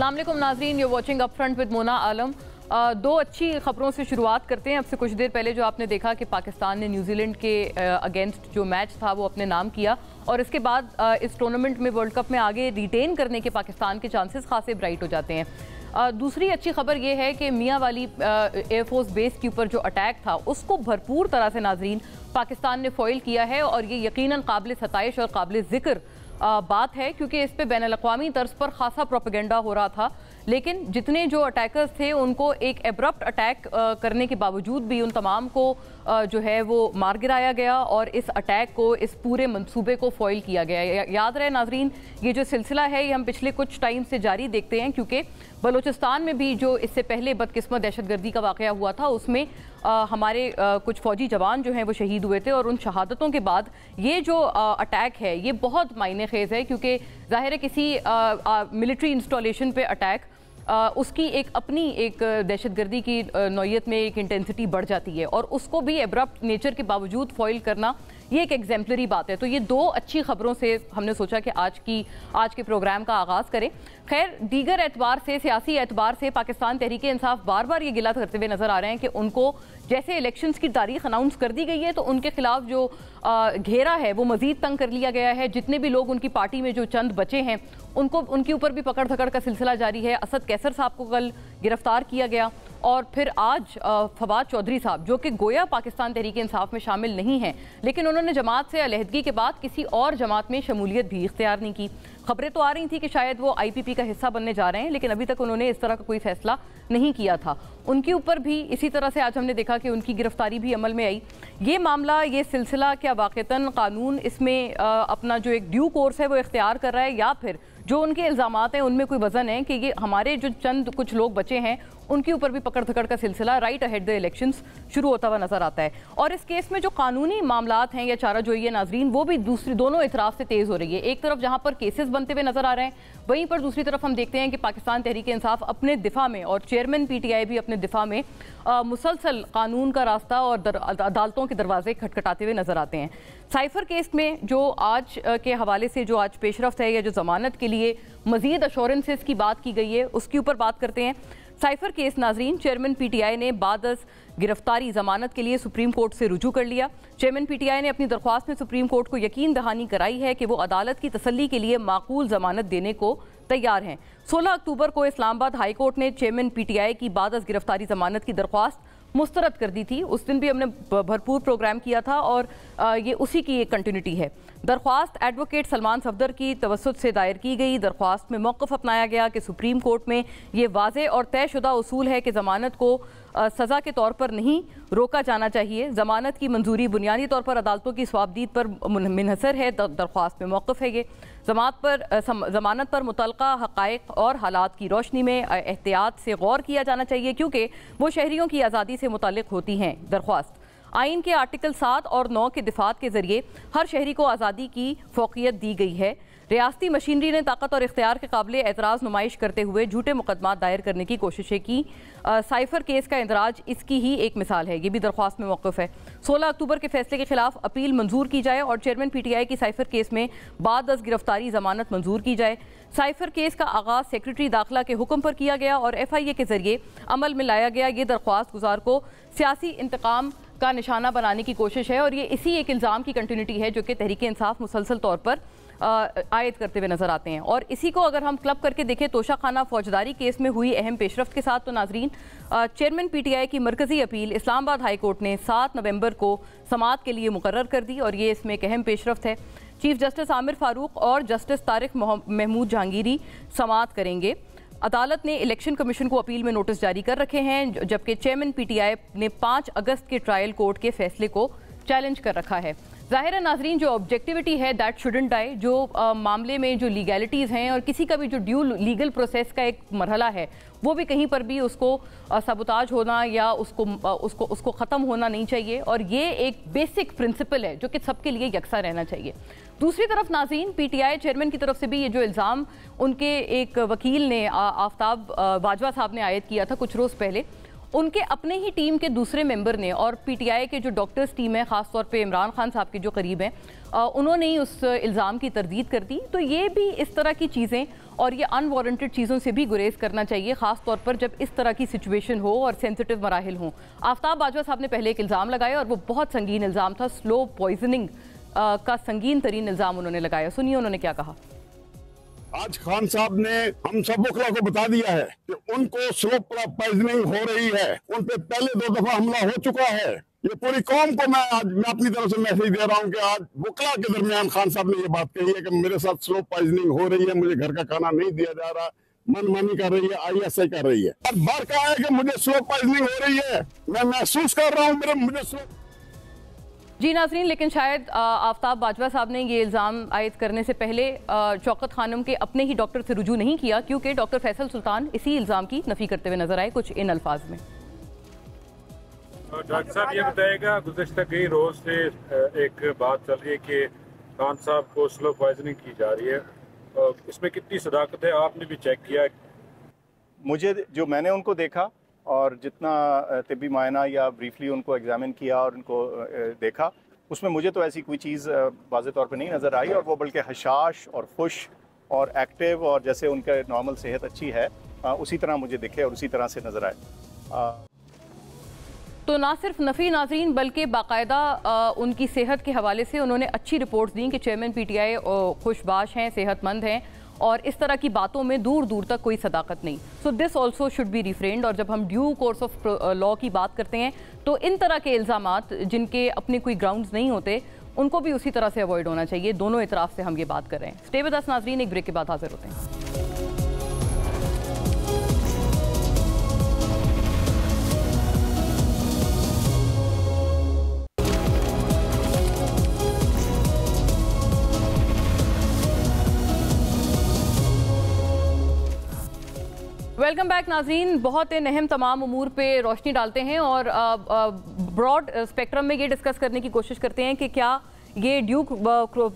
अस्सलाम वालेकुम नाज़रीन, you watching up front with Mona Alam. दो अच्छी खबरों से शुरुआत करते हैं। अब से कुछ देर पहले जो आपने देखा कि पाकिस्तान ने न्यूजीलैंड के अगेंस्ट जो मैच था वो अपने नाम किया और इसके बाद इस टूर्नामेंट में, वर्ल्ड कप में आगे रिटेन करने के पाकिस्तान के चांसेस खासे ब्राइट हो जाते हैं। दूसरी अच्छी खबर ये है कि मियाँ वाली एयरफोर्स बेस के ऊपर जो अटैक था उसको भरपूर तरह से नाज़रीन पाकिस्तान ने फॉइल किया है और ये यकीनन काबिल सताइश और काबिल ज़िक्र बात है, क्योंकि इस पे बैनुल-अक़वामी तर्ज पर खासा प्रोपेगेंडा हो रहा था। लेकिन जितने जो अटैकर्स थे उनको एक एब्रप्ट अटैक करने के बावजूद भी उन तमाम को जो है वो मार गिराया गया और इस अटैक को, इस पूरे मंसूबे को फॉइल किया गया। याद रहे नाजरीन, ये जो सिलसिला है ये हम पिछले कुछ टाइम से जारी देखते हैं, क्योंकि बलूचिस्तान में भी जो इससे पहले बदकिस्मत दहशतगर्दी का वाक़या हुआ था उसमें हमारे कुछ फ़ौजी जवान जो हैं वो शहीद हुए थे और उन शहादतों के बाद ये जो अटैक है ये बहुत मायने खेज़ है, क्योंकि ज़ाहिर है किसी मिलिट्री इंस्टॉलेशन पे अटैक उसकी एक अपनी एक दहशतगर्दी की नौयत में एक इंटेंसिटी बढ़ जाती है और उसको भी एब्रप्ट नेचर के बावजूद फॉइल करना ये एक एग्जाम्पलरी बात है। तो ये दो अच्छी खबरों से हमने सोचा कि आज के प्रोग्राम का आगाज़ करें। खैर, दीगर एतबार से, सियासी एतबार से पाकिस्तान तहरीक इंसाफ बार बार ये गिला करते हुए नज़र आ रहे हैं कि उनको जैसे इलेक्शंस की तारीख अनाउंस कर दी गई है तो उनके खिलाफ जो घेरा है वो मज़ीद तंग कर लिया गया है। जितने भी लोग उनकी पार्टी में जो चंद बचे हैं उनको, उनके ऊपर भी पकड़ धकड़ का सिलसिला जारी है। असद कैसर साहब को कल गिरफ्तार किया गया और फिर आज फवाद चौधरी साहब, जो कि गोया पाकिस्तान तहरीक इंसाफ में शामिल नहीं हैं, लेकिन उन्होंने जमात से अलहदगी के बाद किसी और जमात में शमूलियत भी इख्तियार नहीं की। खबरें तो आ रही थी कि शायद वो IPP का हिस्सा बनने जा रहे हैं, लेकिन अभी तक उन्होंने इस तरह का कोई फैसला नहीं किया था। उनके ऊपर भी इसी तरह से आज हमने देखा कि उनकी गिरफ्तारी भी अमल में आई। ये मामला, ये सिलसिला, क्या वाक़तन कानून इसमें अपना जो एक ड्यू कोर्स है वो इख्तियार कर रहा है, या फिर जो उनके इल्ज़ामात हैं उनमें कोई वज़न है कि ये हमारे जो चंद कुछ लोग बचे हैं उनके ऊपर भी पकड़ धकड़ का सिलसिला राइट अहेड द इलेक्शंस शुरू होता हुआ नजर आता है। और इस केस में जो कानूनी मामलात हैं या चाराजोई है नाजरीन, वो भी दोनों इतराफ से तेज़ हो रही है। एक तरफ जहाँ पर केसेस बनते हुए नजर आ रहे हैं, वहीं पर दूसरी तरफ हम देखते हैं कि पाकिस्तान तहरीक इंसाफ अपने दिफा में और चेयरमैन PTI भी अपने दिफा में मुसलसल कानून का रास्ता और अदालतों के दरवाजे खटखटाते हुए नजर आते हैं। साइफर केस में जो आज के हवाले से जो आज पेशरफ्त है या जो जमानत के लिए मजीद अश्योरेंसेस की बात की गई है उसके ऊपर बात करते हैं। साइफर केस नाजरीन, चेयरमैन PTI ने बाद गिरफ्तारी जमानत के लिए सुप्रीम कोर्ट से रुजू कर लिया। चेयरमैन PTI ने अपनी दरख्वास्त में सुप्रीम कोर्ट को यकीन दहानी कराई है कि वो अदालत की तसल्ली के लिए माकूल जमानत देने को तैयार हैं। 16 अक्टूबर को इस्लामाबाद हाई कोर्ट ने चेयरमैन PTI की बाद गिरफ्तारी जमानत की दरख्वास्त मुस्तरद कर दी थी। उस दिन भी हमने भरपूर प्रोग्राम किया था और ये उसी की एक कंटिन्यूटी है। दरख्वास्त एडवोकेट सलमान सफदर की तवस्सुत से दायर की गई। दरख्वास्त में मौक़िफ़ अपनाया गया कि सुप्रीम कोर्ट में ये वाज़े और तयशुदा उसूल है कि ज़मानत को सज़ा के तौर पर नहीं रोका जाना चाहिए। ज़मानत की मंजूरी बुनियादी तौर पर अदालतों की स्वाबदीद पर मुनहसर है। दरख्वास्त में मौक़िफ़ है ये ज़मानत पर मुतल्लका हक़ाइक़ और हालात की रोशनी में एहतियात से गौर किया जाना चाहिए, क्योंकि वो शहरियों की आज़ादी से मुतल्लिक़ होती हैं। दरख्वास्त आइन के आर्टिकल 7 और 9 के दिफात के जरिए हर शहरी को आज़ादी की फ़ौक़ियत दी गई है। रियासती मशीनरी ने ताकत और इख्तियार के काबिल एतराज़ नुमाइश करते हुए झूठे मुकदमात दायर करने की कोशिशें की। साइफर केस का इंदराज इसकी ही एक मिसाल है। ये भी दरख्वास्त में मौक़िफ़ है। 16 अक्टूबर के फैसले के खिलाफ अपील मंजूर की जाए और चेयरमैन PTI की साइफर केस में बाद गिरफ्तारी जमानत मंजूर की जाए। साइफर केस का आगाज़ सेक्रेटरी दाखिला के हुक्म पर किया गया और FIA के जरिए अमल में लाया गया। ये दरख्वास्त गुजार को सियासी इंतकाम का निशाना बनाने की कोशिश है और ये इसी एक इल्ज़ाम की कंटिन्यूटी है जो कि तहरीक इंसाफ मुसलसल तौर पर आयद करते हुए नजर आते हैं। और इसी को अगर हम क्लब करके देखें तोशा खाना फौजदारी केस में हुई अहम पेशरफ्त के साथ, तो नाजरीन, चेयरमैन PTI की मरकजी अपील इस्लामाबाद हाई कोर्ट ने 7 नवंबर को समाअत के लिए मुकर्रर कर दी और ये इसमें एक अहम पेशरफ्त है। चीफ जस्टिस आमिर फारूक और जस्टिस तारिक महमूद जहांगीरी समाअत करेंगे। अदालत ने इलेक्शन कमीशन को अपील में नोटिस जारी कर रखे हैं, जबकि चेयरमैन PTI ने 5 अगस्त के ट्रायल कोर्ट के फैसले को चैलेंज कर रखा है। ज़ाहिर है नाजरीन, जो ऑब्जेक्टिविटी है दैट शुडंट डाई। जो मामले में जो लीगैलिटीज़ हैं और किसी का भी जो ड्यू लीगल प्रोसेस का एक मरहला है वो भी कहीं पर भी उसको सबुताज होना या उसको ख़त्म होना नहीं चाहिए। और ये एक बेसिक प्रिंसिपल है जो कि सबके लिए यकसा रहना चाहिए। दूसरी तरफ नाज़रीन, PTI चेयरमैन की तरफ से भी ये जो इल्ज़ाम उनके एक वकील ने आफ्ताब बाजवा साहब ने आयद किया था कुछ रोज़ पहले, उनके अपने ही टीम के दूसरे मेंबर ने और पीटीआई के जो डॉक्टर्स टीम है, ख़ासतौर पे इमरान खान साहब के जो करीब हैं, उन्होंने ही उस इल्ज़ाम की तरदीद कर दी। तो ये भी इस तरह की चीज़ें और ये अनवारंटेड चीज़ों से भी गुरेज करना चाहिए, ख़ास तौर पर जब इस तरह की सिचुएशन हो और सेंसिटिव मराहिल हों। आफ्ताब बाजवा साहब ने पहले एक इल्ज़ाम लगाया और वो बहुत संगीन इल्ज़ाम था, स्लो पॉइजनिंग का संगीन तरीन इल्ज़ाम उन्होंने लगाया। सुनिए उन्होंने क्या कहा। आज खान साहब ने हम सब वकला को बता दिया है कि उनको स्लो पॉइजनिंग हो रही है, उन पे पहले 2 दफा हमला हो चुका है। ये पूरी कौम को मैं अपनी तरफ से मैसेज दे रहा हूँ कि आज वकला के दरमियान खान साहब ने ये बात कही है कि मेरे साथ स्लो पॉइजनिंग हो रही है, मुझे घर का खाना नहीं दिया जा रहा, मनमानी कर रही है, ISI कर रही है। और बार कहा है कि मुझे स्लो पॉइजनिंग हो रही है, मैं महसूस कर रहा हूँ मुझे स्लो। जी नाज़रीन, लेकिन शायद आफ्ताब बाजवा साहब ने ये इल्ज़ाम आयद करने से पहले शौकत खानम के अपने ही डॉक्टर से रुजू नहीं किया, क्योंकि डॉक्टर फैसल सुल्तान इसी इल्ज़ाम की नफ़ी करते हुए नजर आए कुछ इन अल्फाज में। डॉक्टर साहब ये बताएगा, गुज़श्ता कई रोज से एक बात चल रही है कि खान साहब को स्लो पॉइजनिंग की जा रही है, इसमें कितनी सदाकत है? आपने भी चेक किया? मुझे जो मैंने उनको देखा और जितना तिब्बी मायना या ब्रीफली उनको एग्जामिन किया और उनको देखा, उसमें मुझे तो ऐसी कोई चीज़ वाज़े तौर पे नहीं नज़र आई, और वो बल्कि हशाश और खुश और एक्टिव और जैसे उनका नॉर्मल सेहत अच्छी है उसी तरह मुझे दिखे और उसी तरह से नज़र आए। तो ना सिर्फ नफ़ी नाज़रीन बल्कि बाकायदा उनकी सेहत के हवाले से उन्होंने अच्छी रिपोर्ट्स दी कि चेयरमैन PTI खुशबाश हैं, सेहतमंद हैं, और इस तरह की बातों में दूर दूर तक कोई सदाकत नहीं। So this also should be refrained. और जब हम ड्यू कोर्स ऑफ लॉ की बात करते हैं तो इन तरह के इल्ज़ामात जिनके अपने कोई ग्राउंड्स नहीं होते, उनको भी उसी तरह से अवॉइड होना चाहिए। दोनों इतराफ़ से हम ये बात कर रहे हैं। स्टे विद अस नाज़रीन, एक ब्रेक के बाद हाजिर होते हैं। वेलकम बैक नाज़रीन। बहुत अहम तमाम उमूर पे रोशनी डालते हैं और ब्रॉड स्पेक्ट्रम में ये डिस्कस करने की कोशिश करते हैं कि क्या ये ड्यू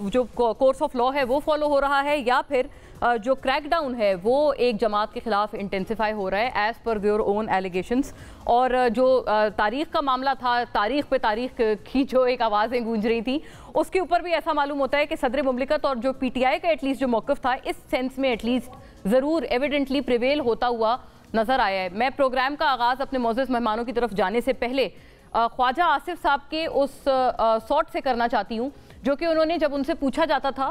जो कोर्स ऑफ लॉ है वो फॉलो हो रहा है, या फिर जो क्रैकडाउन है वो एक जमात के खिलाफ इंटेंसिफाई हो रहा है as per their own allegations. और जो तारीख़ का मामला था, तारीख़ पे तारीख़ की जो एक आवाज़ें गूंज रही थी, उसके ऊपर भी ऐसा मालूम होता है कि सदर मुमलिकत और जो PTI का एटलीस्ट जो मौक़िफ़ था, इस सेंस में एटलीस्ट ज़रूर एविडेंटली प्रिवेल होता हुआ नज़र आया है। मैं प्रोग्राम का आगाज़ अपने मौजूद मेहमानों की तरफ जाने से पहले ख्वाजा आसिफ साहब के उस सॉर्ट से करना चाहती हूँ जो कि उन्होंने जब उनसे पूछा जाता था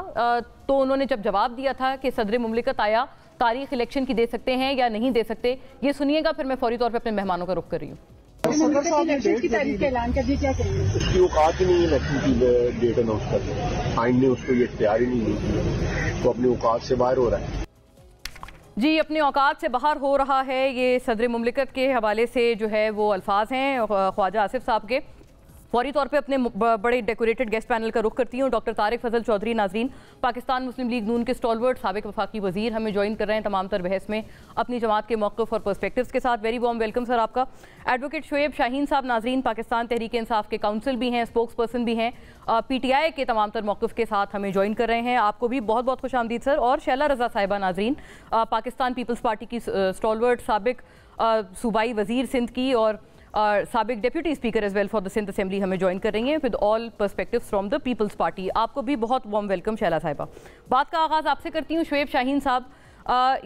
तो उन्होंने जब जवाब दिया था कि सदर मुमलिकत आया तारीख इलेक्शन की दे सकते हैं या नहीं दे सकते। ये सुनिएगा, फिर मैं फौरी तौर पर अपने मेहमानों का रुख कर रही हूँ। इलेक्शन की तारीख का ऐलान कर दिया, क्या करेंगे? उसकी औकात ही नहीं है इलेक्शन की डेट अनाउंस करने, आइन ने उसको ये इख्तियार ही नहीं दी, तो अपनी औकात से बाहर हो रहा है। जी, अपनी औकात से बाहर हो रहा है, ये सदर मुमलिकत के हवाले से जो है वो अल्फाज हैं ख्वाजा आसिफ साहब के। फौरी तौर पे अपने बड़े डेकोरेटेड गेस्ट पैनल का रुख करती हूँ। डॉक्टर तारिक फजल चौधरी नाज़रीन, पाकिस्तान मुस्लिम लीग नून के स्टॉलवर्ड साबिक वफाकी वजीर, हमें ज्वाइन कर रहे हैं तमाम तर बहस में अपनी जमात के मौक़िफ़ और पर्सपेक्टिव्स के साथ। वेरी वार्म वेलकम सर आपका। एडवोकेट शोएब शाहीन साहब नाज़रीन, पाकिस्तान तहरीक इंसाफ के काउंसिल भी हैं, स्पोक्स पर्सन भी हैं, PTI के तमाम तर मौक़िफ़ के साथ हमें ज्वाइन कर रहे हैं। आपको भी बहुत बहुत खुश आमदीद सर। और शैला रज़ा साहिबा नाज़रीन, पाकिस्तान पीपल्स पार्टी की स्टॉलवर्ड, साबिक सूबाई वज़ीर सिंध की और साबिक deputy speaker as well for the Sindh assembly, हमें ज्वाइन कर रही हैं with all perspectives from the Peoples Party. आपको भी बहुत वार्म वेलकम शैला साहिबा। बात का आगाज़ आपसे करती हूँ शोएब शाहीन साहब,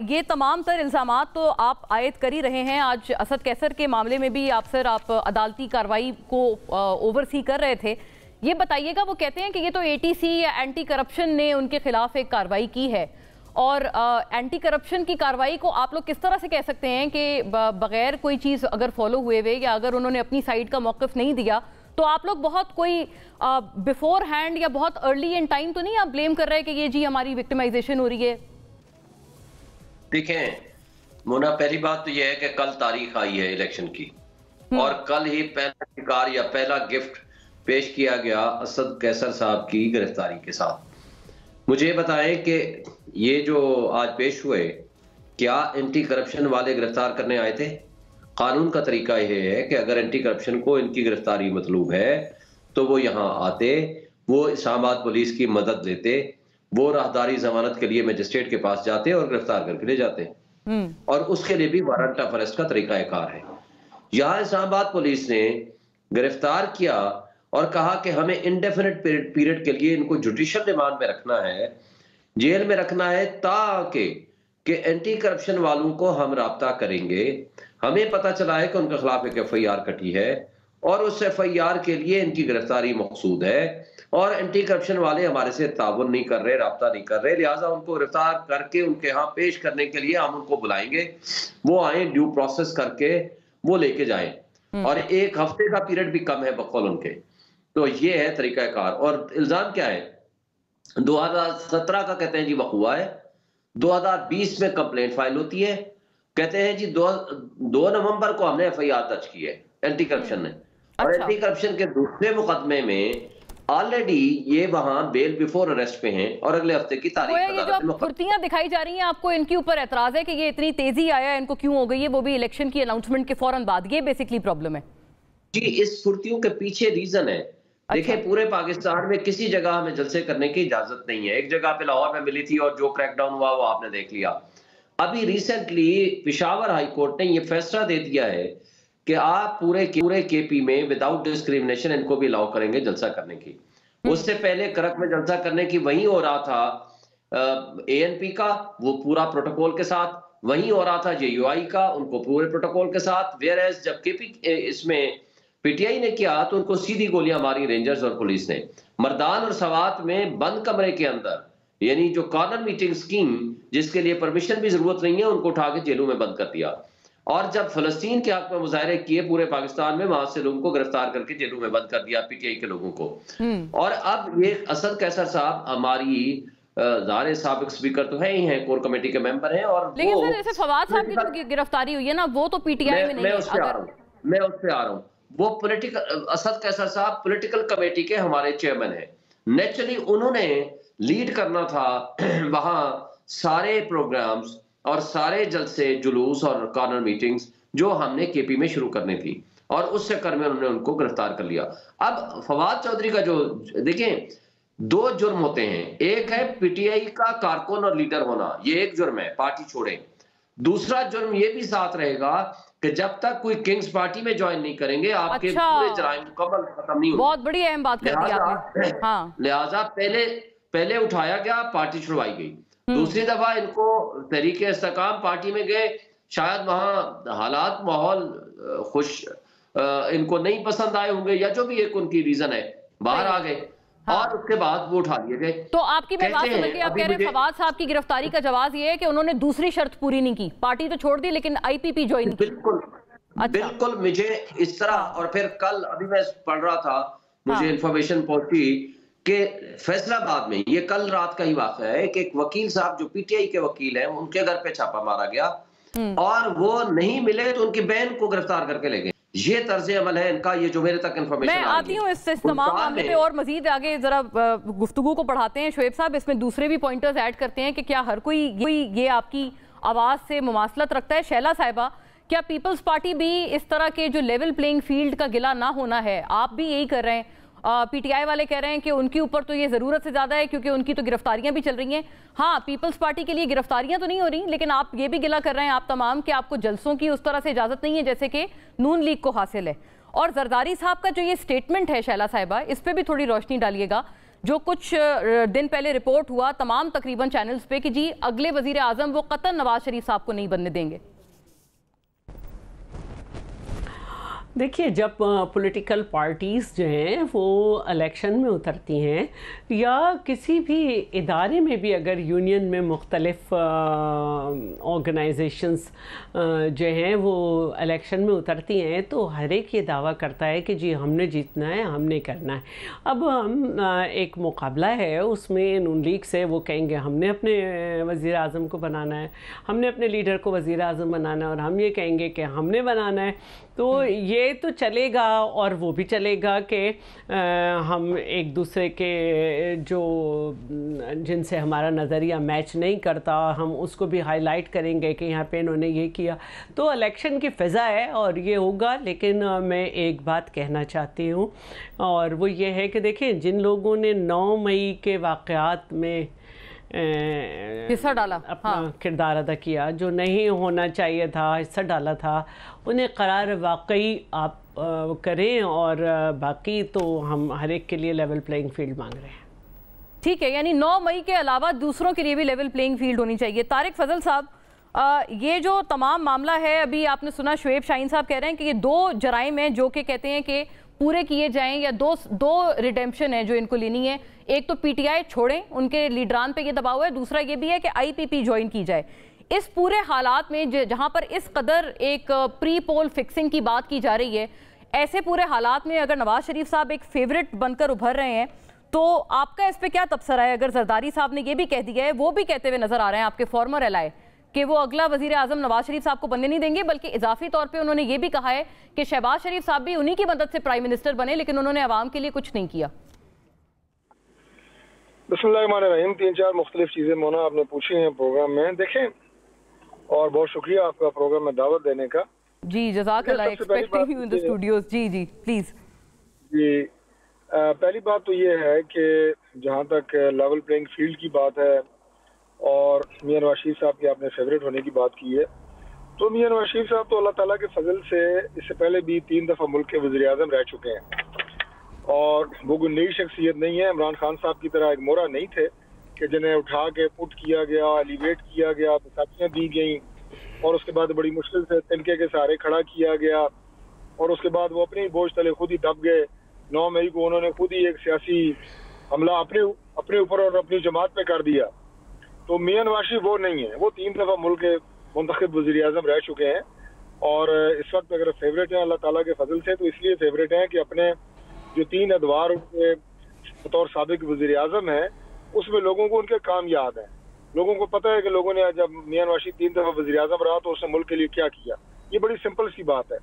ये तमाम तर इल्ज़ामात तो आप आयद कर ही रहे हैं। आज असद कैसर के मामले में भी आप अदालती कार्रवाई को ओवरसी कर रहे थे। ये बताइएगा, वो कहते हैं कि ये तो ATC या एंटी करप्शन ने उनके खिलाफ एक कार्रवाई की है, और एंटी करप्शन की कार्रवाई को आप लोग किस तरह से कह सकते हैं कि बगैर कोई चीज़ अगर फॉलो हुए हुए या अगर उन्होंने अपनी साइड का मौक़िफ़ नहीं दिया, तो आप लोग बहुत कोई बिफोर हैंड या बहुत अर्ली इन टाइम तो नहीं आप ब्लेम कर रहे हैं कि ये जी हमारी विक्टिमाइजेशन हो रही है? देखें मोना, पहली बात तो यह है कि कल तारीख आई है इलेक्शन की, और कल ही पहला शिकार या पहला गिफ्ट पेश किया गया असद कैसर साहब की गिरफ्तारी के साथ। मुझे बताएं कि ये जो आज पेश हुए, क्या एंटी करप्शन वाले गिरफ्तार करने आए थे? कानून का तरीका यह है कि अगर एंटी करप्शन को इनकी गिरफ्तारी मतलूब है तो वो यहाँ आते, वो इस्लामाबाद पुलिस की मदद लेते, वो राहदारी जमानत के लिए मजिस्ट्रेट के पास जाते और गिरफ्तार करके ले जाते, और उसके लिए भी वारंट ऑफ अरेस्ट का तरीका कार है। यहाँ इस्लामाबाद पुलिस ने गिरफ्तार किया और कहा कि हमें इंडेफिनिट पीरियड के लिए इनको जुडिशियल रिमांड में रखना है, जेल में रखना है, ताकि एंटी करप्शन वालों को हम राब्ता करेंगे। हमें पता चला है कि उनके खिलाफ एक FIR कटी है और उस FIR के लिए इनकी गिरफ्तारी मकसूद है और एंटी करप्शन वाले हमारे से ताउन नहीं कर रहे, राब्ता नहीं कर रहे, लिहाजा उनको गिरफ्तार करके उनके यहाँ पेश करने के लिए हम उनको बुलाएंगे, वो आए, ड्यू प्रोसेस करके वो लेके जाएं और 1 हफ्ते का पीरियड भी कम है बकौल उनके। तो ये है तरीकाकार। और इल्जाम क्या है? 2017 का कहते हैं जी वक़ुआ है, 2020 में कंप्लेंट फाइल होती है, कहते हैं जी 2 नवंबर को हमने FIR दर्ज की है एंटी करप्शन ने। और एंटी करप्शन के दूसरे मुकदमे में ऑलरेडी ये वहां बेल बिफोर अरेस्ट पे हैं और अगले हफ्ते की तारीख। ये जो फुर्तियां दिखाई जा रही हैं, आपको इनके ऊपर एतराज है कि ये इतनी तेजी आया, इनको क्यों हो गई है, वो भी इलेक्शन की अनाउंसमेंट के फौरन बाद? ये बेसिकली प्रॉब्लम है जी। इस फुर्तियों के पीछे रीजन है, देखिए पूरे पाकिस्तान में किसी जगह हमें जलसे करने की इजाजत नहीं है। एक जगह पे लाहौर में मिली थी और जो क्रैकडाउन हुआ वो आपने देख लिया। अभी रिसेंटली पेशावर हाई कोर्ट ने ये फैसला दे दिया है कि आप पूरे KP में विदाउट डिस्क्रिमिनेशन इनको भी अलाउ करेंगे जलसा करने की। उससे पहले करक में जलसा करने की वहीं हो रहा था ANP का, वो पूरा प्रोटोकॉल के साथ, वहीं हो रहा था JUI का, उनको पूरे प्रोटोकॉल के साथ। वेयर एज जब इसमें PTI ने किया तो उनको सीधी गोलियां मारी रेंजर्स और पुलिस ने। मर्दान और सवात में बंद कमरे के अंदर, यानी जो कॉर्नर मीटिंग स्कीम जिसके लिए परमिशन भी जरूरत नहीं है, उनको उठा के जेलों में बंद कर दिया। और जब फलस्तीन के हक में मुजाहरे किए पूरे पाकिस्तान में, वहां से लोगों को गिरफ्तार करके जेलों में बंद कर दिया PTI के लोगों को। और अब ये असद कैसर साहब हमारी ज़ाहिर साबिक स्पीकर तो है ही हैं, कोर कमेटी के मेंबर हैं। और लेकिन सर जैसे फवाद साहब की जो गिरफ्तारी हुई है ना, वो तो PTI में नहीं है। मैं उस पे आ रहा हूँ। वो पॉलिटिकल, असद कैसर साहब पॉलिटिकल कमेटी के हमारे चेयरमैन हैं। नेचुरली उन्होंने लीड करना था वहां सारे प्रोग्राम्स और सारे जलसे, जुलूस और कॉर्नर मीटिंग्स जो हमने KP में शुरू करनी थी, और उस चक्कर में उन्होंने उनको गिरफ्तार कर लिया। अब फवाद चौधरी का जो देखें, 2 जुर्म होते हैं। एक है PTI का कारकुन और लीडर होना, ये एक जुर्म है, पार्टी छोड़े। दूसरा जुर्म ये भी साथ रहेगा कि जब तक कोई किंग्स पार्टी में ज्वाइन नहीं करेंगे, आपके पूरे जराइम मुकम्मल खत्म नहीं होंगे। बहुत बड़ी अहम बात कर दी आपने। हाँ। लिहाजा पहले उठाया गया, पार्टी छुड़वाई गई। दूसरी दफा इनको तहरीके इस्तेकाम पार्टी में गए, शायद वहां हालात, माहौल इनको नहीं पसंद आए होंगे या जो भी एक उनकी रीजन है, बाहर आ गए। हाँ। और उसके बाद वो उठा लिए गए। तो आपकी मैं बात समझ गई, आप कह रहे हैं फवाद साहब की गिरफ्तारी का जवाब ये है कि उन्होंने दूसरी शर्त पूरी नहीं की, पार्टी तो छोड़ दी लेकिन IPP ज्वाइन की। बिल्कुल। अच्छा। बिल्कुल, मुझे इस तरह। और फिर कल अभी मैं पढ़ रहा था, मुझे इंफॉर्मेशन पहुंची कि फैसलाबाद में, ये कल रात का ही वाक़या है, कि एक वकील साहब जो PTI के वकील हैं, उनके घर पे छापा मारा गया और वो नहीं मिले तो उनकी बहन को गिरफ्तार करके ले गए। ये तर्ज अमल है इनका, ये जो मेरे तक इंफॉर्मेशन। मैं आती हूँ इस तमाम मामले पे और मजीद आगे जरा गुफ्तगू को बढ़ाते हैं। शोएब साहब, इसमें दूसरे भी पॉइंटर्स ऐड करते हैं कि क्या हर कोई ये आपकी आवाज से मुमासलत रखता है? शैला साहिबा, क्या पीपल्स पार्टी भी इस तरह के जो लेवल प्लेइंग फील्ड का गिला ना होना है, आप भी यही कर रहे हैं? PTI वाले कह रहे हैं कि उनके ऊपर तो ये जरूरत से ज्यादा है क्योंकि उनकी तो गिरफ्तारियां भी चल रही हैं। हाँ, पीपल्स पार्टी के लिए गिरफ्तारियां तो नहीं हो रही, लेकिन आप ये भी गिला कर रहे हैं आप तमाम कि आपको जलसों की उस तरह से इजाजत नहीं है जैसे कि नून लीग को हासिल है। और जरदारी साहब का जो ये स्टेटमेंट है, शैला साहिबा, इस पर भी थोड़ी रोशनी डालिएगा। जो कुछ दिन पहले रिपोर्ट हुआ तमाम तकरीबन चैनल्स पे कि जी अगले वजीर आजम वो कतई नवाज शरीफ साहब को नहीं बनने देंगे। देखिए, जब पॉलिटिकल पार्टीज़ जो हैं वो इलेक्शन में उतरती हैं या किसी भी इदारे में भी अगर यूनियन में मुख्तलिफ ऑर्गेनाइजेशंस जो हैं वो इलेक्शन में उतरती हैं, तो हर एक ये दावा करता है कि जी हमने जीतना है, हमने करना है। अब हम एक मुकाबला है, उसमें नून लीग से वो कहेंगे हमने अपने वज़ीर आज़म को बनाना है, हमने अपने लीडर को वज़ीर आज़म बनाना है, और हम ये कहेंगे कि हमने बनाना है। तो ये तो चलेगा और वो भी चलेगा कि हम एक दूसरे के जो जिनसे हमारा नज़रिया मैच नहीं करता, हम उसको भी हाईलाइट करेंगे कि यहाँ पे इन्होंने ये किया। तो इलेक्शन की फ़िज़ा है और ये होगा। लेकिन मैं एक बात कहना चाहती हूँ, और वो ये है कि देखिए, जिन लोगों ने 9 मई के वाक़यात में हिस्सा डाला, अपना किरदार अदा किया, जो नहीं होना चाहिए था, हिस्सा डाला था, उन्हें करार वाकई आप करें। और बाकी तो हम हर एक के लिए लेवल प्लेइंग फील्ड मांग रहे हैं। ठीक है, यानी 9 मई के अलावा दूसरों के लिए भी लेवल प्लेइंग फील्ड होनी चाहिए। तारिक फजल साहब, ये जो तमाम मामला है, अभी आपने सुना शुएब शाहीन साहब कह रहे हैं कि ये 2 जराइम हैं जो कि कहते हैं कि पूरे किए जाएं, या दो रिडेम्पशन है जो इनको लेनी है। एक तो पीटीआई छोड़ें, उनके लीडरान पे ये दबाव है, दूसरा ये भी है कि आईपीपी ज्वाइन की जाए। इस पूरे हालात में जहां पर इस कदर एक प्री पोल फिक्सिंग की बात की जा रही है, ऐसे पूरे हालात में अगर नवाज शरीफ साहब एक फेवरेट बनकर उभर रहे हैं, तो आपका इस पे क्या तबसरा है? अगर जरदारी साहब ने ये भी कह दिया है, वो भी कहते हुए नजर आ रहे हैं आपके फॉर्मर एलाय, कि वो अगला वजीर आजम नवाज शरीफ साहब को बनने नहीं देंगे, बल्कि इजाफी तौर पे उन्होंने ये भी कहा है कि शहबाज शरीफ साहब भी उन्हीं की मदद से प्राइम मिनिस्टर बने, लेकिन उन्होंने अवाम के लिए कुछ नहीं किया। बिस्मिल्लाहिर्रहमानिर्रहीम। 3-4 मुख्तलिफ चीजें मोना आपने पूछी हैं प्रोग्राम में, देखें, और बहुत शुक्रिया आपका प्रोग्राम में दावत देने का। जी जज़ाकल्लाह, expecting you in the studios. जी जी प्लीज। जी पहली बात तो ये है कि जहाँ तक लेवल प्लेइंग फील्ड की बात है और मियां नवाज शरीफ साहब के आपने फेवरेट होने की बात की है, तो मियां नवाज शरीफ साहब तो अल्लाह ताला के फजल से इससे पहले भी 3 दफ़ा मुल्क के वज़ीर आज़म रह चुके हैं, और वो कोई नई शख्सियत नहीं है। इमरान खान साहब की तरह एक मोहरा नहीं थे कि जिन्हें उठा के पुट किया गया, एलिवेट किया गया, बसातियाँ दी गई, और उसके बाद बड़ी मुश्किल से तिनके के सहारे खड़ा किया गया, और उसके बाद वो अपने बोझ तले खुद ही दब गए। 9 मई को उन्होंने खुद ही एक सियासी हमला अपने ऊपर और अपनी जमात पे कर दिया। तो मियां नवाज शरीफ वो नहीं है, वो 3 दफ़ा मुल्क के मुंतखब वज़ीर आज़म रह चुके हैं, और इस वक्त अगर फेवरेट हैं अल्लाह ताला के फजल से, तो इसलिए फेवरेट हैं कि अपने जो 3 अदवार उनके बतौर साबिक वज़ीर आज़म है, उसमें लोगों को उनके काम याद है। लोगों को पता है कि लोगों ने जब मियां नवाज शरीफ 3 दफ़ा वज़ीर आज़म रहा तो उसने मुल्क के लिए क्या किया। ये बड़ी सिंपल सी बात है।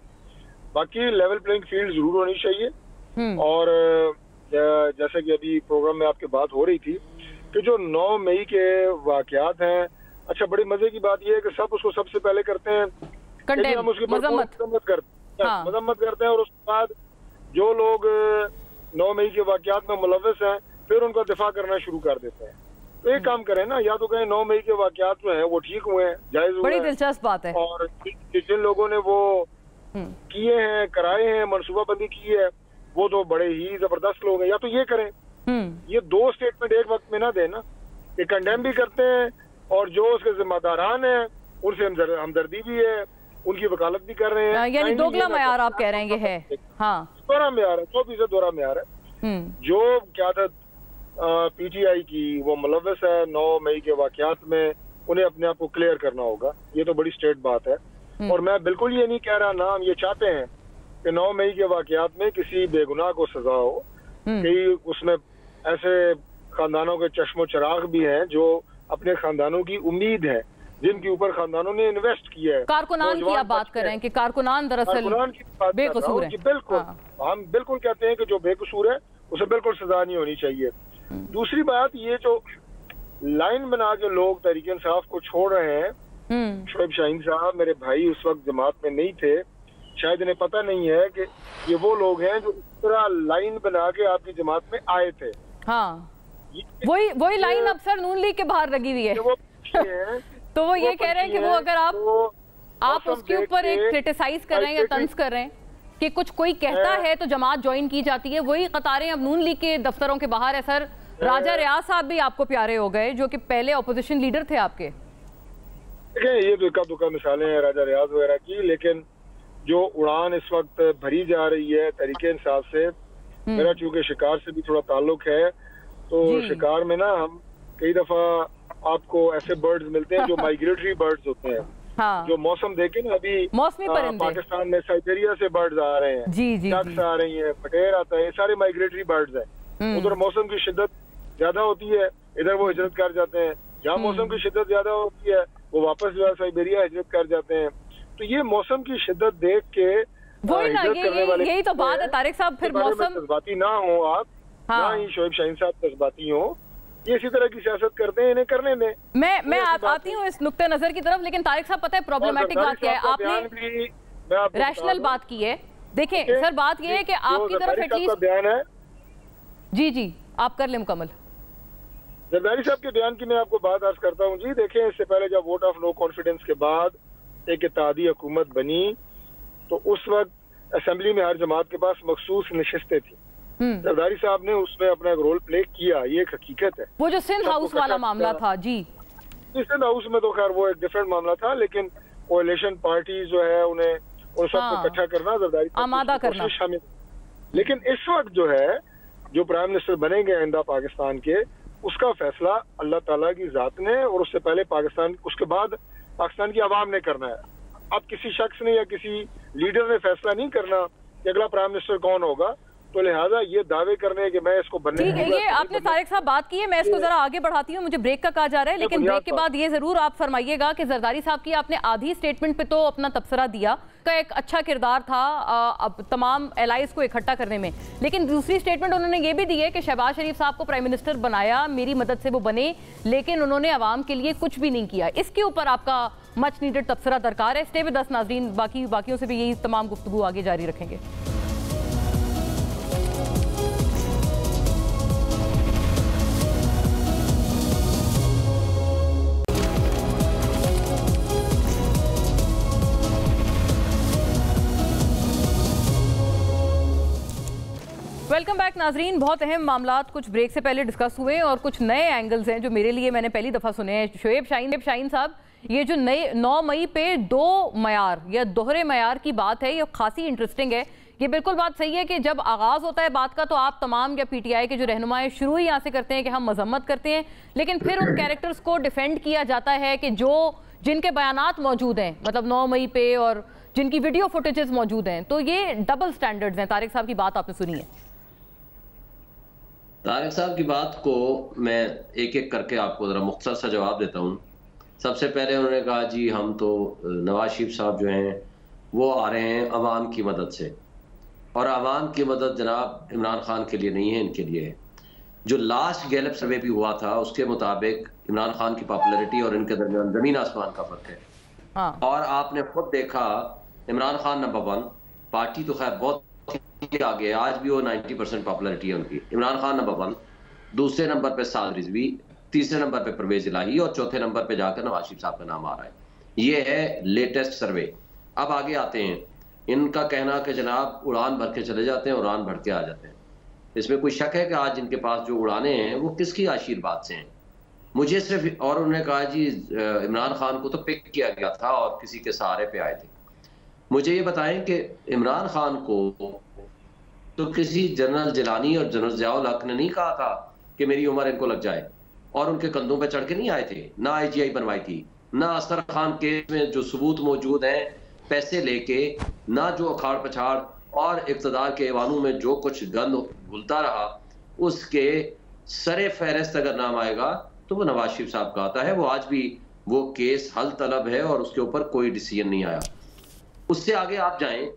बाकी लेवल प्लेइंग फील्ड जरूर होनी चाहिए, और जैसे कि अभी प्रोग्राम में आपकी बात हो रही थी कि जो 9 मई के वाकयात हैं, अच्छा बड़ी मजे की बात यह है कि सब उसको सबसे पहले करते हैं, हम उसकी मजम्मत करते हैं, और उसके बाद जो लोग 9 मई के वाकयात में मुलव्वस हैं फिर उनका दिफा करना शुरू कर देते हैं। तो एक काम करें ना, या तो कहें 9 मई के वाकयात जो हैं वो ठीक हुए हैं, जायज हुए, बड़ी दिलचस्प बात है, और जिन लोगों ने वो किए हैं, कराए हैं, मनसूबाबंदी की है, वो तो बड़े ही जबरदस्त लोग हैं। या तो ये करें, ये 2 स्टेटमेंट एक वक्त में ना देना, ये कंडेम भी करते हैं और जो उसके जिम्मेदारान हैं उनसे हमदर्दी भी है, उनकी वकालत भी कर रहे हैं। यानी दोगला मयार आप कह रहे हैं ये है? हाँ, दोहरा मयार है, 100% दोहरा मयार है। जो क्या था पीटीआई की वो मुलव्वस है 9 मई के वाकयात में, उन्हें अपने आप को क्लियर करना होगा। ये तो बड़ी स्ट्रेट बात है, और मैं बिल्कुल ये नहीं कह रहा ना, हम ये चाहते हैं कि 9 मई के वाकयात में किसी बेगुनाह को सजा हो। कई उसमें ऐसे खानदानों के चश्मो चिराग भी हैं जो अपने खानदानों की उम्मीद है, जिनके ऊपर खानदानों ने इन्वेस्ट किया है। कारकुनान की आप बात कर रहे हैं कि कारकुनान दरअसल बेकसूर है। बिल्कुल, हम बिल्कुल कहते हैं कि जो बेकसूर है उसे बिल्कुल सजा नहीं होनी चाहिए। दूसरी बात, ये जो लाइन बना के लोग तहरीक इंसाफ को छोड़ रहे हैं, शुएब शाहीन साहब मेरे भाई उस वक्त जमात में नहीं थे, शायद इन्हें पता नहीं है कि ये वो लोग हैं जो इस तरह लाइन बना के आपकी जमात में आए थे। हाँ, वही लाइन अब सर नून लीग के बाहर लगी हुई है। तो वो ये कह रहे हैं कि वो अगर आप उसके ऊपर एक क्रिटिसाइज कर रहे हैं या तंज कर रहे हैं कि कुछ कोई कहता है तो जमात ज्वाइन की जाती है, वही कतारें अब नून लीग के दफ्तरों के बाहर है। सर राजा रियाज साहब भी आपको प्यारे हो गए, जो कि पहले ऑपोजिशन लीडर थे आपके। ये तो इक्का दुक्का मिसालें हैं राजा रियाज वगैरह की, लेकिन जो उड़ान इस वक्त भरी जा रही है तहरीक इंसाफ से, मेरा चूंकि शिकार से भी थोड़ा ताल्लुक है, तो शिकार में ना हम कई दफा आपको ऐसे बर्ड्स मिलते हैं जो माइग्रेटरी बर्ड्स होते हैं। हाँ। जो मौसम देखे ना, अभी पाकिस्तान में साइबेरिया से बर्ड्स आ रहे हैं, डक्स आ रही हैं, पटेर आता है, ये सारे माइग्रेटरी बर्ड्स हैं। उधर मौसम की शिद्दत ज्यादा होती है, इधर वो हिजरत कर जाते हैं। जहाँ मौसम की शिद्दत ज्यादा होती है वो वापस जो है साइबेरिया हिजरत कर जाते हैं। तो ये मौसम की शिद्दत देख के यही तो बात है तारिक साहब, फिर मौसम जज्बाती ना हो आप, ना ही शुएब शाहीन साहब जज्बाती हो, ये इसी तरह की सियासत करते हैं, इन्हें करने में। मैं आती हूँ इस नुक्ते नजर की तरफ, लेकिन तारिक साहब पता है प्रॉब्लमेटिक बात क्या है, आपने रैशनल बात की है। देखें सर, बात ये है कि आपकी तरफ एटलीस्ट बयान है। जी आप कर ले मुकम्मल। जरदारी साहब के बयान की मैं आपको बात अर्ज करता हूँ जी। देखें, इससे पहले जब वोट ऑफ नो कॉन्फिडेंस के बाद एक इत्तेहादी हुकूमत बनी तो उस वक्त असेंबली में हर जमात के पास मखसूस नशिस्तें थी। जरदारी साहब ने उसमें अपना एक रोल प्ले किया, ये एक हकीकत है। वो जो सिंध हाउस वाला मामला था जी, सिंध हाउस में तो खैर वो एक डिफरेंट मामला था, लेकिन कोalition पार्टी जो है उन्हें उन सबको इकट्ठा करना, जरदारी आमादा करना शामिल। लेकिन इस वक्त जो है जो प्राइम मिनिस्टर बनेंगे आइंदा पाकिस्तान के, उसका फैसला अल्लाह ताला की जात ने और उससे पहले पाकिस्तान, उसके बाद पाकिस्तान की आवाम ने करना है। अब किसी शख्स ने या किसी लीडर ने फैसला नहीं करना कि अगला प्राइम मिनिस्टर कौन होगा, तो लिहाजा ये दावे करने कि मैं इसको बनने, ठीक है, ये आपने तारिक साहब बात की है, मैं इसको जरा आगे बढ़ाती हूँ, मुझे ब्रेक का कहा जा रहा है, लेकिन ब्रेक के बाद ये जरूर आप फरमाइएगा कि जरदारी साहब की आपने आधी स्टेटमेंट पे तो अपना तबसरा दिया का एक अच्छा किरदार था अब तमाम एलाइज को इकट्ठा करने में, लेकिन दूसरी स्टेटमेंट उन्होंने ये भी दी है कि शहबाज शरीफ साहब को प्राइम मिनिस्टर बनाया, मेरी मदद से वो बने, लेकिन उन्होंने आवाम के लिए कुछ भी नहीं किया। इसके ऊपर आपका मच नीडेड तबसरा दरकार है। स्टे विद अस नाज़रीन, बाकियों से भी यही तमाम गुफ्तगू आगे जारी रखेंगे। वेलकम बैक नाजरीन। बहुत अहम मामलात कुछ ब्रेक से पहले डिस्कस हुए और कुछ नए एंगल्स हैं जो मेरे लिए मैंने पहली दफ़ा सुने हैं। शोएब शाहीन साहब, ये जो नए 9 मई पे 2 मयार या दोहरे मयार की बात है, ये खासी इंटरेस्टिंग है। ये बिल्कुल बात सही है कि जब आगाज़ होता है बात का तो आप तमाम या PTI के जो रहनुमाएं शुरू ही यहाँ से करते हैं कि हम मजम्मत करते हैं, लेकिन फिर उन कैरेक्टर्स को डिफेंड किया जाता है कि जिनके बयानात मौजूद हैं, मतलब 9 मई पे और जिनकी वीडियो फुटेजेस मौजूद हैं, तो ये डबल स्टैंडर्ड्स हैं। तारिक साहब की बात आपने सुनी है। तारिक साहब की बात को मैं एक एक करके आपको ज़रा मुख्तसर सा जवाब देता हूँ। सबसे पहले उन्होंने कहा जी हम तो नवाज शरीफ साहब जो हैं वो आ रहे हैं अवाम की मदद से, और अवाम की मदद जनाब इमरान खान के लिए नहीं है, इनके लिए है। जो लास्ट गैलप सर्वे भी हुआ था उसके मुताबिक इमरान खान की पॉपुलैरिटी और इनके दरमियान ज़मीन आसमान का फ़र्क है। हाँ। और आपने खुद देखा इमरान खान नंबर 1, पार्टी तो खैर बहुत आगे है, आज भी वो 90% पॉपुलैरिटी है उनकी। इमरान खान नंबर 1, दूसरे नंबर पे साद रिजवी, तीसरे नंबर पे परवेज इलाही और चौथे नंबर पे जाकर नवाज शरीफ साहब का नाम आ रहा है। ये है लेटेस्ट सर्वे। अब आगे आते हैं, इनका कहना कि जनाब उड़ान भर के चले जाते हैं, उड़ान भर के आ जाते हैं। इसमें कोई शक है कि आज इनके पास जो उड़ाने हैं वो किसकी आशीर्वाद से हैं? मुझे सिर्फ, और उन्होंने कहा जी इमरान खान को तो पिक किया गया था और किसी के सहारे पे आए थे। मुझे ये बताएं कि इमरान खान को तो किसी जनरल जिलानी और जनरल ज़ियाउल हक ने नहीं कहा था कि मेरी उम्र इनको लग जाए, और उनके कंधों पे चढ़ के नहीं आए थे। ना IGI बनवाई थी, ना असगर खान केस में जो सबूत मौजूद हैं पैसे लेके, ना जो अखाड़ पछाड़ और इक़्तिदार के ऐवानों में जो कुछ गंद घुलता रहा, उसके सरे फहरिस्त अगर नाम आएगा तो वो नवाज शरीफ साहब का आता है। वो आज भी वो केस हल तलब है और उसके ऊपर कोई डिसीजन नहीं आया। उससे आगे आप जाएं,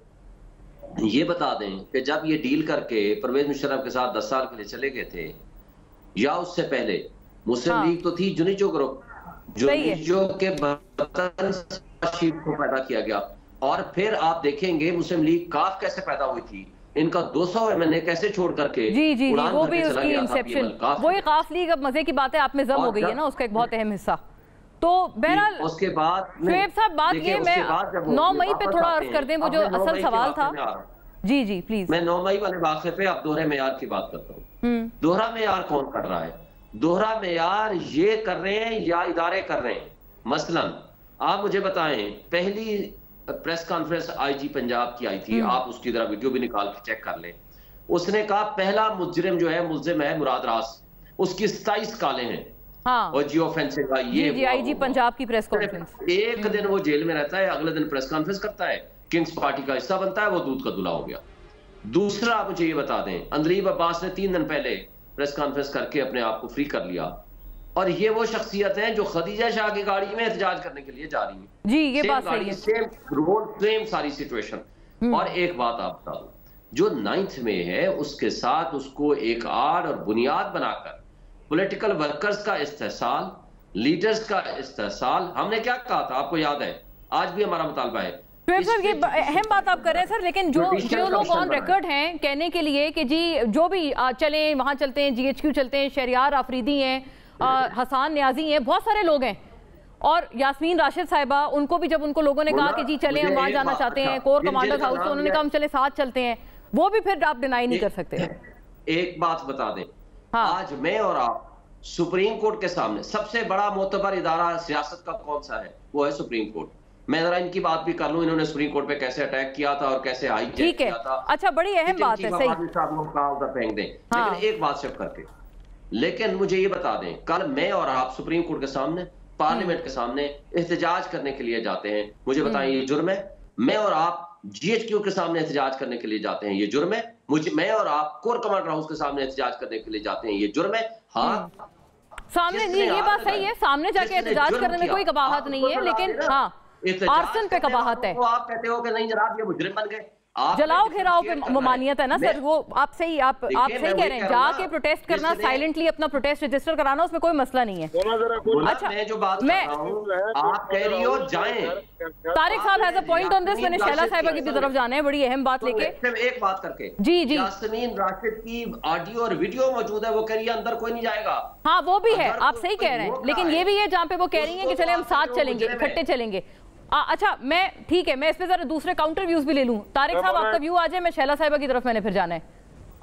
ये बता दें कि जब ये डील करके परवेज मुशर्रफ के साथ 10 साल के लिए चले गए थे, या उससे पहले मुस्लिम लीग तो थी, जुनिजो ग्रुप, जुनिजो के को पैदा किया गया, और फिर आप देखेंगे मुस्लिम लीग काफ कैसे पैदा हुई थी, इनका 200 MNA कैसे छोड़ करके जी वो भी उसकी इंसेप्शन, वही काफ लीग। अब मजे की बात है, आप में जम हो गई है ना उसका एक बहुत अहम हिस्सा। तो बहरहाल उसके बाद शोएब साहब बात ये, मैं 9 मई पे थोड़ा अर्ज कर दें वो जो असल सवाल था। जी प्लीज। मैं 9 मई वाले वाक़े पे अब दोहरे मेयार की बात करता हूँ। दोहरा मेयार कौन कर रहा है? दोहरा मेयार ये कर रहे हैं या इदारे कर रहे हैं? मसलन आप मुझे बताएं, पहली प्रेस कॉन्फ्रेंस IG पंजाब की आई थी, आप उसकी जरा वीडियो भी निकाल के चेक कर लें। उसने कहा पहला मुजरिम जो है, मुल्जिम है मुराद रास, उसकी 27 कालें हैं। हाँ। और जियो ऑफेंसिव का ये IG पंजाब की प्रेस कॉन्फ्रेंस, एक दिन वो जेल में रहता है, अगले दिन प्रेस कॉन्फ्रेंस करता है, किंग्स पार्टी का हिस्सा बनता है, वो दूध का दूल्हा हो गया। दूसरा मुझे ये बता दें, अंदरीब अब्बास ने 3 दिन पहले प्रेस कॉन्फ्रेंस करके अपने आप को फ्री कर लिया, और ये वो शख्सियत हैं जो खदीजा शाह की गाड़ी में एहतजाज करने के लिए जा रही है। जी ये बात सही है, सेम सारी सिचुएशन। और एक बात आप बता दो, जो 9th में है उसके साथ उसको एक आड़ और बुनियाद बनाकर पॉलिटिकल वर्कर्स का इस्तेहसाल, लीडर्स का इस्तेहसाल, हमने क्या कहा था आपको याद है, आज भी हमारा मुतालबा है। सर ये अहम बात आप कर रहे हैं सर, लेकिन जो लोग ऑन रिकॉर्ड हैं कहने के लिए कि जी जो भी चलें वहाँ चलते हैं, GHQ चलते हैं, शहरियार आफरीदी हैं, हसान न्याजी हैं, बहुत सारे लोग हैं। और यास्मीन राशिद साहिबा, उनको भी जब उनको लोगों ने कहा कि जी चले हम वहाँ जाना चाहते हैं कोर कमांडर्स हाउस, तो उन्होंने कहा हम चले साथ चलते हैं, वो भी फिर आप डिनाई नहीं कर सकते। एक बात बता दें, हाँ। आज मैं और आप सुप्रीम कोर्ट के सामने, सबसे बड़ा मोतबर इदारा सियासत का कौन सा है? वो है सुप्रीम कोर्ट। मैं जरा इनकी बात भी कर लूं, इन्होंने सुप्रीम कोर्ट पे कैसे अटैक किया था और कैसे हाईजैक किया था। अच्छा, बड़ी अहम बात है, सही। फेंक दें, लेकिन एक बात सिर्फ करके, लेकिन मुझे ये बता दें, कल मैं और आप सुप्रीम कोर्ट के सामने, पार्लियामेंट के सामने एहतजाज करने के लिए जाते हैं, मुझे बताएं ये जुर्म है? मैं और आप GHQ के सामने एहतजाज करने के लिए जाते हैं, ये जुर्म है? मैं और आप कोर कमांडर हाउस के सामने एहतजाज करने के लिए जाते हैं, ये जुर्म है? हाँ, सामने नहीं, ये बात सही है, सामने जाके एहतजाज करने में कोई कबाहत नहीं है, लेकिन हाँ आर्सन पे कबाहत है। तो आप कहते हो कि नहीं जनाब ये मुजरिम बन गए, जलाओ घेराव पे ममानियत है ना सर, वो आप सही कह रहे हैं। जाके प्रोटेस्ट करना, साइलेंटली अपना प्रोटेस्ट रजिस्टर कराना, उसमें कोई मसला नहीं है। अच्छा, मैं जो बात कर रहा हूं, आप कह रही हो जाएं। तारिक साहब has a point on this. मैंने शैला साहिबा की तरफ जाना है, बड़ी अहम बात लेके। एक बात करके, जी यास्मीन राशिद की ऑडियो और वीडियो मौजूद है, वो कह रही है अंदर कोई नहीं जाएगा। हाँ, वो भी है, आप सही कह रहे हैं, लेकिन ये भी है जहाँ पे वो कह रही है कि चले हम साथ चलेंगे, इकट्ठे चलेंगे। अच्छा, मैं ठीक है, मैं इस पे जरा दूसरे काउंटर व्यूज भी ले लूं। तारिक साहब, आपका व्यू आ जाए, मैं शैला साहिबा की तरफ मैंने फिर जाना है।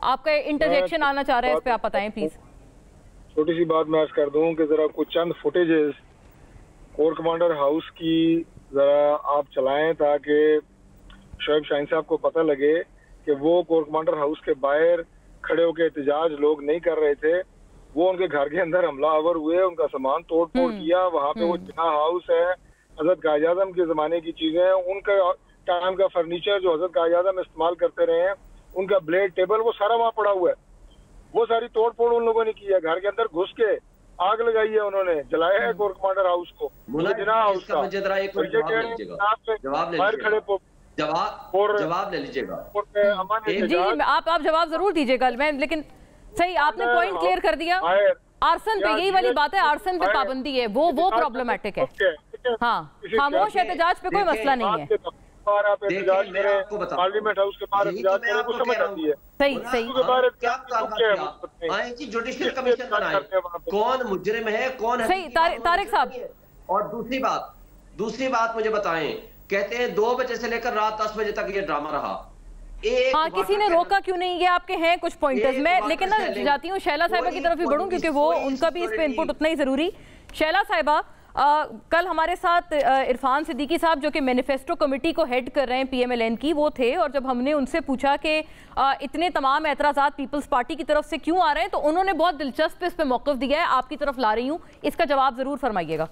आपका इंटरजेक्शन आना चाह रहे हैं, इस पे आप बताएं प्लीज। छोटी सी बात मैं अर्ज कर दूं कि जरा कुछ चंद फुटेजेस कोर कमांडर हाउस की जरा आप चलाएं, ताकि शोएब शाहीन साहब को पता लगे कि वो कोर कमांडर हाउस के बाहर खड़े होकर एहतजाज लोग नहीं कर रहे थे, वो उनके घर के अंदर हमलावर हुए, उनका सामान तोड़ फोड़ किया। वहाँ पे वो जिना हाउस है, हजरत कायद आज़म के ज़माने की चीज़ें हैं, उनका टाइम का फर्नीचर जो हजरत कायद आज़म इस्तेमाल करते रहे हैं, उनका ब्लेड टेबल, वो सारा वहाँ पड़ा हुआ है। वो सारी तोड़ फोड़ उन लोगों ने की है। घर के अंदर घुस के आग लगाई है उन्होंने, जलाया है कोर कमांडर हाउस को, जिना हाउस का। जवाब ले लीजिएगा जी, आप जवाब जरूर दीजिएगा, मैं लेकिन सही आपने पॉइंट क्लियर कर दिया। आर्सन पे यही वाली बात है, आर्सन पे पाबंदी है, वो प्रॉब्लमैटिक है। हाँ, खामोश एहतजाज पे कोई मसला नहीं है। पार्लियामेंट हाउस के बाहर एहतजाज करें, वो समझ आती है। सही जुडिशल कमीशन बनाए, कौन मुजरिम है, कौन है? सही, तारिक साहब। और दूसरी बात मुझे बताएं, कहते हैं 2 बजे से लेकर रात 10 बजे तक ये ड्रामा रहा। हाँ, किसी ने रोका क्यों नहीं? ये आपके हैं कुछ पॉइंटर्स, मैं लेकिन ना जाती हूँ शैला साहिबा की तरफ भी बढ़ूं, क्योंकि वो उनका भी इस पे इनपुट उतना ही जरूरी। शैला साहिबा, कल हमारे साथ इरफान सिद्दीकी साहब, जो कि मैनिफेस्टो कमेटी को हेड कर रहे हैं PMLN की, वो थे, और जब हमने उनसे पूछा कि इतने तमाम एतराज़ात पीपल्स पार्टी की तरफ से क्यों आ रहे हैं, तो उन्होंने बहुत दिलचस्प इस पे मौक़िफ़ दिया है। आपकी तरफ ला रही हूँ, इसका जवाब जरूर फरमाइएगा।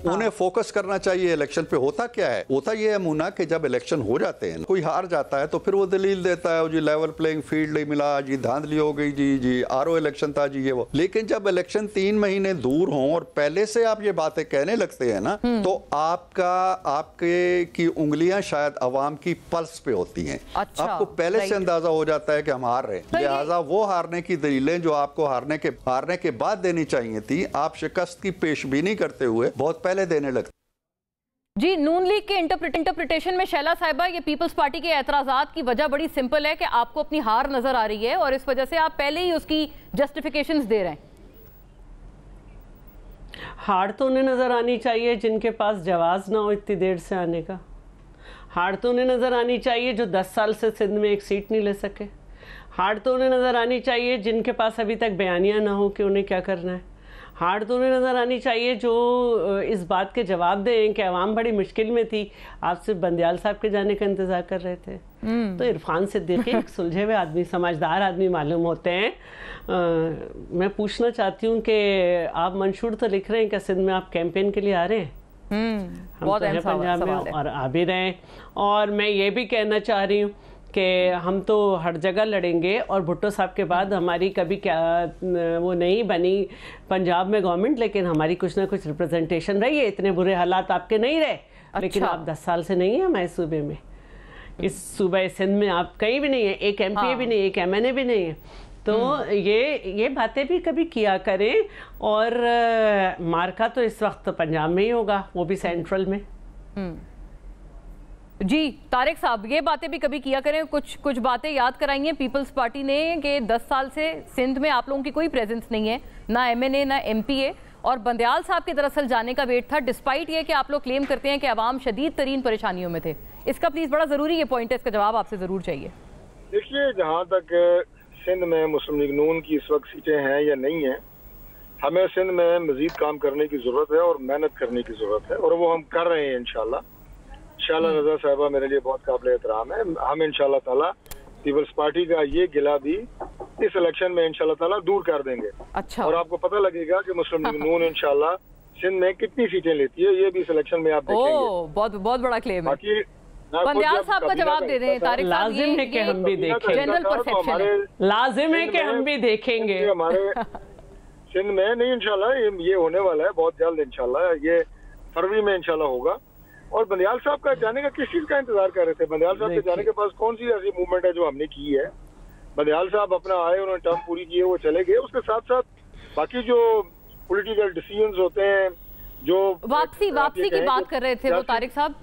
उन्हें फोकस करना चाहिए इलेक्शन पे। होता क्या है, होता ये है मुन्ना कि जब इलेक्शन हो जाते हैं, कोई हार जाता है तो फिर वो दलील देता है जी लेवल प्लेइंग फील्ड नहीं मिला, जी धांधली हो गई, जी RO इलेक्शन था, जी ये वो। लेकिन जब इलेक्शन 3 महीने दूर हों और पहले से आप ये बातें कहने लगते हैं ना, तो आपके की उंगलियां शायद अवाम की पल्स पे होती हैं। अच्छा, आपको पहले से अंदाजा हो जाता है कि हम हार रहे हैं, लिहाजा वो हारने की दलीलें जो आपको हारने के बाद देनी चाहिए थी, आप शिकस्त की पेशबीनी करते हुए बहुत पहले देने लगते। जी, नून लीग के इंटरप्रिटेशन में शैला साहिबा, ये पीपल्स पार्टी के एतराज़ात की वजह बड़ी सिंपल है कि आपको अपनी हार नजर आ रही है और इस वजह से आप पहले ही उसकी जस्टिफिकेशंस दे रहे हैं। हार तो उन्हें नजर आनी चाहिए जिनके पास जवाज ना हो इतनी देर से आने का। हार तो उन्हें नजर आनी चाहिए जो 10 साल से सिंध में एक सीट नहीं ले सके। हार तो उन्हें नजर आनी चाहिए जिनके पास अभी तक बयानियां ना हो कि उन्हें क्या करना है। हार तो उन्हें नज़र आनी चाहिए जो इस बात के जवाब दें कि अवाम बड़ी मुश्किल में थी, आप सिर्फ बंदियाल साहब के जाने का इंतज़ार कर रहे थे। तो इरफान सिद्दीकी एक सुलझे हुए आदमी, समझदार आदमी मालूम होते हैं। मैं पूछना चाहती हूँ कि आप मंशूर तो लिख रहे हैं कि सिंध में आप कैंपेन के लिए आ रहे हैं? हम तो हैं पंजाब में और आ भी रहे हैं। और मैं ये भी कहना चाह रही हूँ कि हम तो हर जगह लड़ेंगे, और भुट्टो साहब के बाद हमारी कभी क्या वो नहीं बनी पंजाब में गवर्नमेंट, लेकिन हमारी कुछ ना कुछ रिप्रेजेंटेशन रही है। इतने बुरे हालात आपके नहीं रहे। अच्छा। लेकिन आप 10 साल से नहीं है हमारे सूबे में, इस सूबे सिंध में आप कहीं भी नहीं है, एक MPA भी नहीं है, एक MNA भी नहीं है। तो ये बातें भी कभी किया करें। और मार्का तो इस वक्त पंजाब में ही होगा, वो भी सेंट्रल में। जी तारिक साहब, ये बातें भी कभी किया करें, कुछ बातें याद कराई हैं पीपल्स पार्टी ने कि 10 साल से सिंध में आप लोगों की कोई प्रेजेंस नहीं है, ना MNA ना MPA, और बंदयाल साहब के दरअसल जाने का वेट था, डिस्पाइट ये कि आप लोग क्लेम करते हैं कि अवाम शदीद तरीन परेशानियों में थे। इसका प्लीज बड़ा जरूरी ये पॉइंट है, इसका जवाब आपसे जरूर चाहिए। देखिए, जहाँ तक सिंध में मुस्लिम लीग नून की इस वक्त सीटें हैं या नहीं है, हमें सिंध में मजीद काम करने की जरूरत है और मेहनत करने की जरूरत है, और वो हम कर रहे हैं इंशाल्लाह। रज़ा साहिबा मेरे लिए बहुत काबिल एहतराम है। हम इंशाल्लाह ताला पीपल्स पार्टी का ये गिला भी इस इलेक्शन में इंशाल्लाह ताला दूर कर देंगे। अच्छा। और आपको पता लगेगा कि मुस्लिम लीग नून इंशाल्लाह सिंध में कितनी सीटें लेती है, ये भी इस इलेक्शन में आप देखेंगे। बहुत बड़ा क्लेम है। बाकी बंदयाल साहब का जवाब दे दें तारिक साहब। लाजिम है कि हम भी देखें, जनरल परसेप्शन है, लाजिम है कि हम भी देखेंगे। हमारे सिंध में नहीं, इंशाल्लाह ये होने वाला है बहुत जल्द, इंशाल्लाह ये फरवरी में इंशाल्लाह होगा। और बंदयाल साहब का जाने का किस चीज का इंतजार कर रहे थे? बंदयाल साहब के जाने के पास कौन सी ऐसी मूवमेंट है जो हमने की है? बंदयाल साहब अपना आए, उन्होंने टर्म पूरी की है, वो चले गए। उसके साथ साथ बाकी जो पॉलिटिकल डिसीजंस होते हैं, जो वापसी की बात कर रहे थे वो तारिक साहब,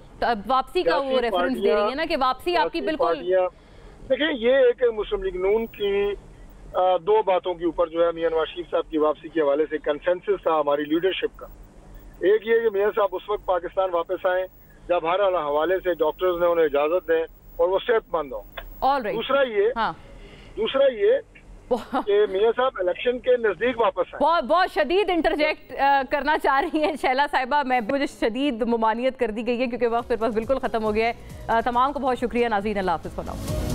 वापसी का वो रेफरेंस दे रही है ना कि वापसी आपकी बिल्कुल। देखिए, ये एक मुस्लिम लीग नून की दो बातों के ऊपर जो है मियां नवाज शरीफ साहब की वापसी के हवाले से कंसेंसस था हमारी लीडरशिप का। एक ये कि मियां साहब उस वक्त पाकिस्तान वापस आए जब हर हवाले से डॉक्टर्स ने उन्हें इजाजत दें और वो सेहतमंद हो। दूसरा ये कि मियां साहब इलेक्शन के नजदीक वापस आए। बहुत शदीद इंटरजेक्ट करना चाह रही हैं शैला साहिबा, मुझे शदीद ममानियत कर दी गई है क्योंकि वक्त मेरे पास बिल्कुल खत्म हो गया है। तमाम को बहुत शुक्रिया। नाज़रीन, अल्लाह हाफ़िज़।